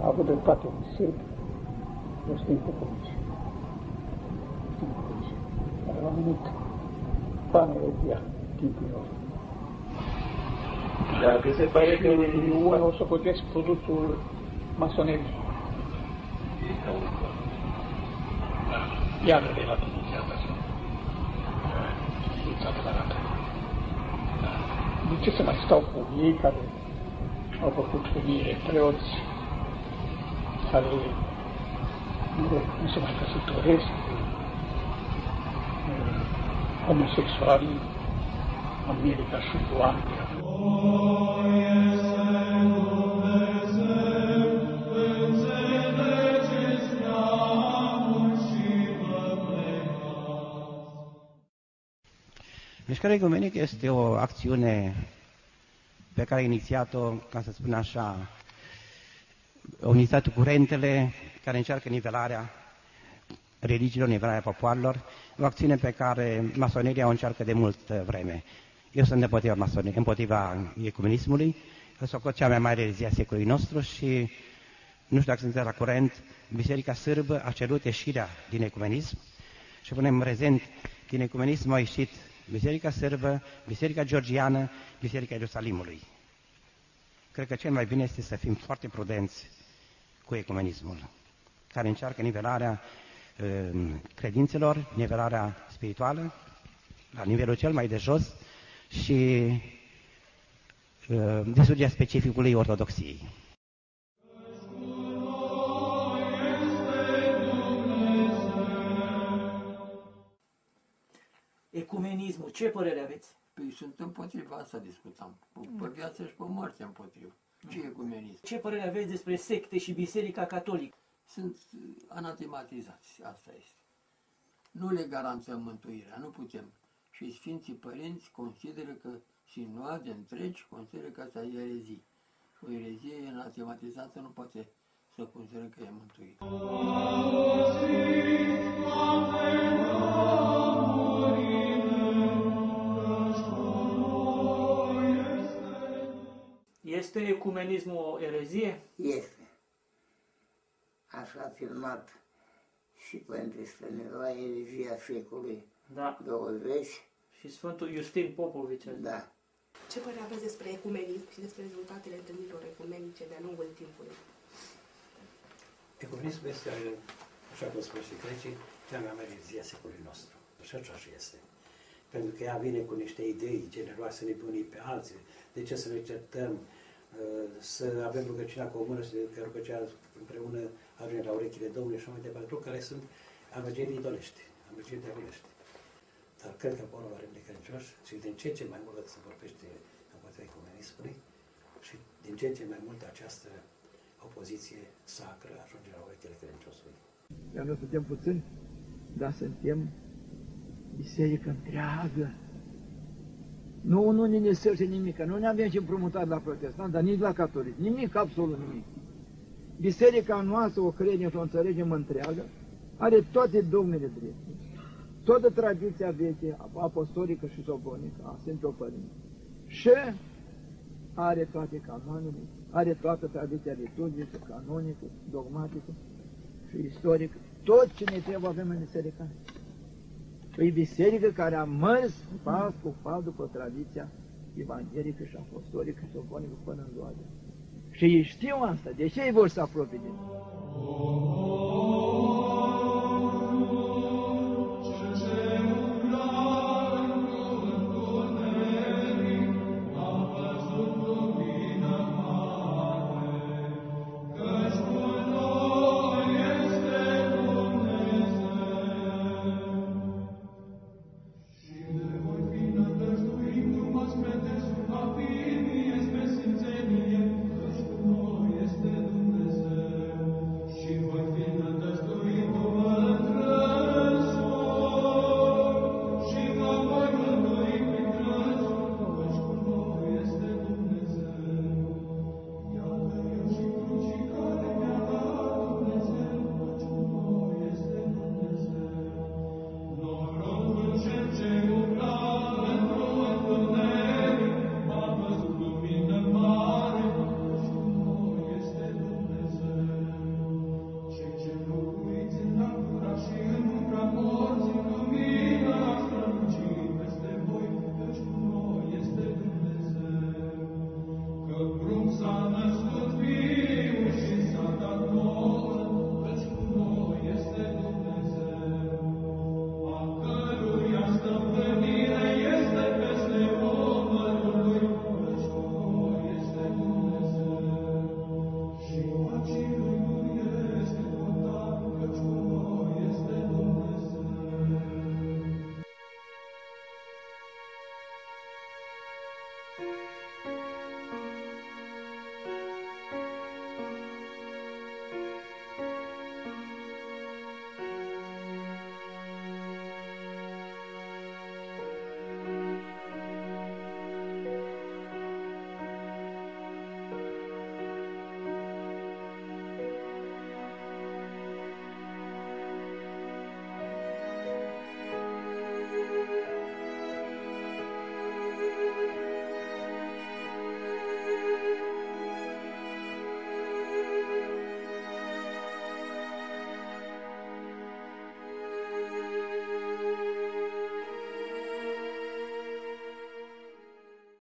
A avut dreptate un sârb, Iustin Popovici. Care l-a numit Pan-Europea, timpul lor. Dar că se pare că eu o să cotesc produsul masoneriei. Iară de la Dumnezeu. De ce să mai stau cu ei care au făcut unire preoți care nu se mai căsătoresc, homosexualii, America și Anglia. Mișcarea ecumenică este o acțiune pe care a inițiat-o, ca să spun așa, au inițiat curentele care încearcă nivelarea religiilor, nivelarea popoarelor, o acțiune pe care masoneria o încearcă de mult vreme. Eu sunt împotriva ecumenismului, sunt cea mai mare erezie a secolului nostru și, nu știu dacă sunteți la curent, Biserica Sârbă a cerut ieșirea din ecumenism și până în prezent din ecumenism au ieșit Biserica Sârbă, Biserica Georgiană, Biserica Ierusalimului. Cred că cel mai bine este să fim foarte prudenți cu ecumenismul, care încearcă nivelarea credințelor, nivelarea spirituală, la nivelul cel mai de jos și distrugerea specificului ortodoxiei. Ecumenismul, ce părere aveți? Păi sunt împotriva, asta discutam. Pe viață și pe moarte împotriva. Ce ecumenism? Ce părere aveți despre secte și Biserica Catolică? Sunt anatematizați, asta este. Nu le garantăm mântuirea, nu putem. Și Sfinții Părinți consideră că sinoade întregi consideră că asta e erezie. O erezie anatematizată nu poate să consideră că e mântuit. Este ecumenismul o erezie? Este. Așa a filmat și Părinte Stăniloae, erezia secolului 20. Și Sfântul Iustin Popovici. Da. Ce părere aveți despre ecumenism și despre rezultatele întâlnirilor ecumenice de-a lungul timpului? Ecumenismul este, așa cum spun și grecii, cea mai mare erezie a secolului nostru. Și așa și este. Pentru că ea vine cu niște idei generoase, ne unii pe alții. De ce să ne certăm? Să avem rugăciunea comună, că rugăciunea împreună ajunge la urechile Domnului și mai departe, lucruri care sunt amăgiri idolești, amăgiri diavolești. Dar cred că porul avem de credincioși și din ce în ce mai mult se vorbește împotriva ecumenismului și din ce în ce mai mult această opoziție sacră ajunge la urechile credinciosului. Că noi suntem puțini, dar suntem biserică întreagă. Nu ne nesește nimic, nu ne avem ce împrumutat la protestant, dar nici la catolici, nimic, absolut nimic. Biserica noastră o credem și o înțelegem întreagă, are toate dogmele drepte, toată tradiția veche, apostolică și sobronică a Sfinților Părinți. Și are toate canoanele, are toată tradiția liturgică, canonică, dogmatică și istorică. Tot ce ne trebuie avem în biserica. Păi biserică care a mers pas cu pas după tradiția evanghelică și apostolică și sofonică până în ziua de. Și ei știu asta, de ce ei vor să apropie de noi?